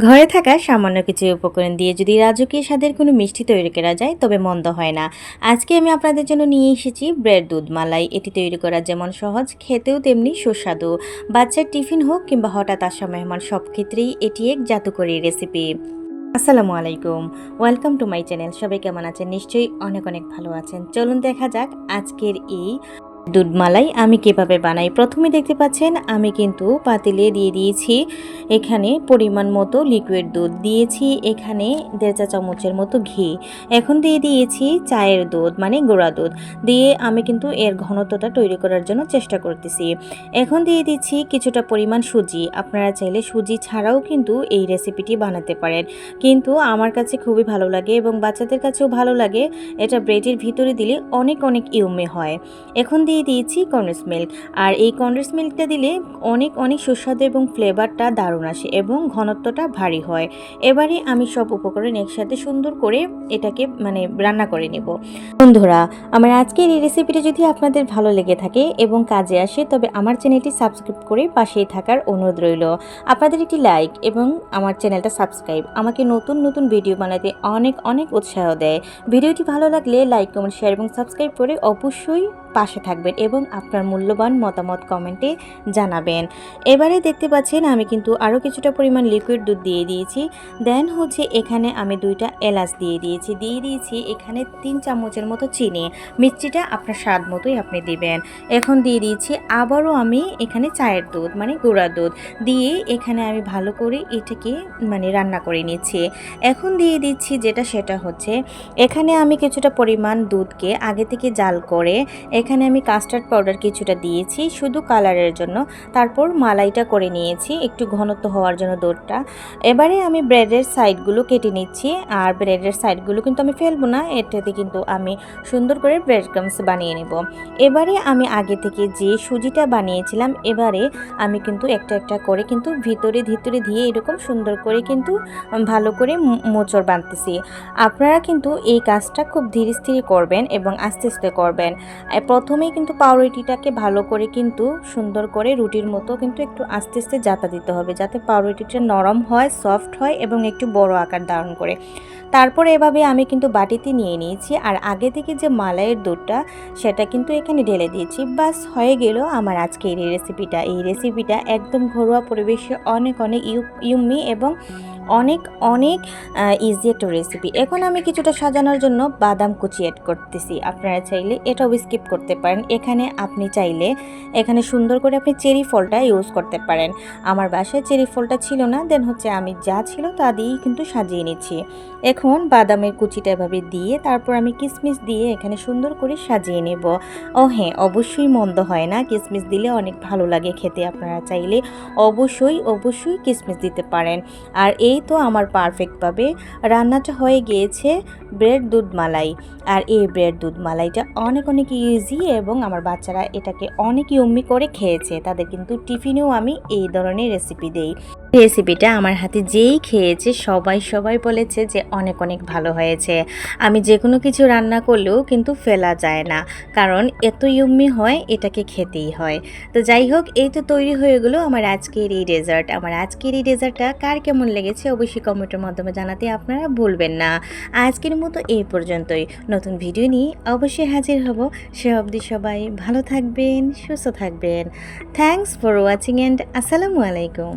ঘরে থাকা সামান্য কিছু উপকরণ দিয়ে যদি রাজকীয় স্বাদের কোনো মিষ্টি তৈরি করা যায় তবে মন্দ হয় না। আজকে আমি আপনাদের জন্য নিয়ে এসেছি ব্রেড দুধ মালাই। এটি তৈরি করা যেমন সহজ, খেতেও তেমনি সুস্বাদু। বাচ্চার টিফিন হোক কিংবা হঠাৎ আসা মেহমান, সব ক্ষেত্রেই এটি এক জাদুকরী রেসিপি। আসসালামু আলাইকুম, ওয়েলকাম টু মাই চ্যানেল। সবাই কেমন আছেন? নিশ্চয়ই অনেক অনেক ভালো আছেন। চলুন দেখা যাক আজকের এই দুধ মালাই আমি কিভাবে বানাই। প্রথমে দেখতে পাচ্ছেন আমি কিন্তু পাতিলে দিয়ে দিয়েছি এখানে পরিমাণ মতো লিকুইড দুধ, দিয়েছি এখানে 1.5 চা চামচের মতো ঘি, এখন দিয়ে দিয়েছি চায়ের দুধ মানে গুঁড়া দুধ, দিয়ে আমি কিন্তু এর ঘনত্বটা তৈরি করার জন্য চেষ্টা করতেছি। এখন দিয়ে দিচ্ছি কিছুটা পরিমাণ সুজি। আপনারা চাইলে সুজি ছাড়াও কিন্তু এই রেসিপিটি বানাতে পারেন, কিন্তু আমার কাছে খুবই ভালো লাগে এবং বাচ্চাদের কাছেও ভালো লাগে। এটা ব্রেডের ভিতরে দিলে অনেক অনেক ইউমে হয়। এখন দিয়ে দিয়েছি কনডেন্স মিল্ক, আর এই কনডেন্স মিল্কটা দিলে অনেক অনেক সুস্বাদু এবং ফ্লেভারটা দারুণ আসে এবং ঘনত্বটা ভারী হয়। এবারে আমি সব উপকরণ একসাথে সুন্দর করে এটাকে রান্না করে নেব। বন্ধুরা, আমার আজকের এই রেসিপিটা যদি আপনাদের ভালো লেগে থাকে এবং কাজে আসে, তবে আমার চ্যানেলটি সাবস্ক্রাইব করে পাশেই থাকার অনুরোধ রইল। আপনাদের একটি লাইক এবং আমার চ্যানেলটা সাবস্ক্রাইব আমাকে নতুন নতুন ভিডিও বানাতে অনেক অনেক উৎসাহ দেয়। ভিডিওটি ভালো লাগলে লাইক, কমেন্ট, শেয়ার এবং সাবস্ক্রাইব করে অবশ্যই পাশে থাকবেন এবং আপনার মূল্যবান মতামত কমেন্টে জানাবেন। এবারে দেখতে পাচ্ছেন আমি কিন্তু আরও কিছুটা পরিমাণ লিকুইড দুধ দিয়ে দিয়েছি। দেন হচ্ছে এখানে আমি 2টা এলাচ দিয়ে দিয়েছি এখানে 3 চামচের মতো চিনি। মিষ্টিটা আপনার স্বাদ মতোই আপনি দিবেন। এখন দিয়ে দিয়েছি আবারও আমি এখানে চায়ের দুধ মানে গুঁড়া দুধ দিয়ে এখানে আমি ভালো করে এটাকে রান্না করে নিচ্ছি। এখন দিয়ে দিচ্ছি সেটা হচ্ছে এখানে আমি কিছুটা পরিমাণ দুধকে আগে থেকে জাল করে এখানে আমি কাস্টার্ড পাউডার কিছুটা দিয়েছি শুধু কালারের জন্য। তারপর মালাইটা করে নিয়েছি একটু ঘনত্ব হওয়ার জন্য দুধটা। এবারে আমি ব্রেডের সাইডগুলো কেটে নিচ্ছি, আর ব্রেডের সাইডগুলো কিন্তু আমি ফেলবো না, এটাতে কিন্তু আমি সুন্দর করে ব্রেড ক্রামস বানিয়ে নেব। এবারে আমি আগে থেকে যে সুজিটা বানিয়েছিলাম, এবারে আমি কিন্তু একটা একটা করে কিন্তু ভিতরে দিয়ে এরকম সুন্দর করে কিন্তু ভালো করে মোচড় বাঁধতেছি। আপনারা কিন্তু এই কাজটা খুব ধীরে স্থিরে করবেন এবং আস্তে আস্তে করবেন। প্রথমেই কিন্তু পাউরুটিটাকে ভালো করে কিন্তু সুন্দর করে রুটির মতো কিন্তু একটু আস্তে আস্তে জাতা দিতে হবে, যাতে পাউরুটিটা নরম হয়, সফট হয় এবং একটু বড় আকার ধারণ করে। তারপরে এভাবে আমি কিন্তু বাটিতে নিয়ে নিয়েছি, আর আগে থেকে যে মালাইয়ের দুধটা সেটা কিন্তু এখানে ঢেলে দিয়েছি। বাস হয়ে গেল আমার আজকের এই রেসিপিটা একদম ঘরোয়া পরিবেশে অনেক অনেক ইউম্মি এবং অনেক অনেক ইজি একটা রেসিপি। এখন আমি কিছুটা সাজানোর জন্য বাদাম কুচি অ্যাড করতেছি। আপনারা চাইলে এটাও স্কিপ করতে পারেন। আপনি চাইলে এখানে সুন্দর করে আপনি চেরি ফলটা ইউজ করতে পারেন। আমার বাসায় চেরি ফলটা ছিল না, দেন হচ্ছে আমি যা ছিল তা দিয়েই কিন্তু সাজিয়ে নিচ্ছি। এখন বাদামের কুচিটা এভাবে দিয়ে তারপর আমি কিশমিশ দিয়ে এখানে সুন্দর করে সাজিয়ে নেব। ও হ্যাঁ, অবশ্যই মন্দ হয় না, কিশমিশ দিলে অনেক ভালো লাগে খেতে। আপনারা চাইলে অবশ্যই কিশমিশ দিতে পারেন। আর এই তো আমার পারফেক্টভাবে রান্নাটা হয়ে গিয়েছে ব্রেড দুধ মালাই। আর এই ব্রেড দুধ মালাইটা অনেক অনেক ইজি এবং আমার বাচ্চারা এটাকে অনেক ইয়ম্মি করে খেয়েছে। তাদের কিন্তু টিফিনেও আমি এই ধরনের রেসিপি দেই। রেসিপিটা আমার হাতে যেই খেয়েছে সবাই বলেছে যে অনেক অনেক ভালো হয়েছে। আমি যে কোনো কিছু রান্না করলেও কিন্তু ফেলা যায় না, কারণ এত ইয়ম্মি হয়, এটাকে খেতেই হয়। তো যাই হোক, এই তো তৈরি হয়ে গেলো আমার আজকের এই ডেজার্ট। আমার আজকের এই ডেজার্টটা কার কেমন লেগেছে অবশ্যই কমেন্টের মাধ্যমে জানাতে আপনারা ভুলবেন না। আজকের মতো এই পর্যন্তই। নতুন ভিডিও নিয়ে অবশ্যই হাজির হব। সে অবধি সবাই ভালো থাকবেন, সুস্থ থাকবেন। থ্যাংকস ফর ওয়াচিং অ্যান্ড আসসালামু আলাইকুম।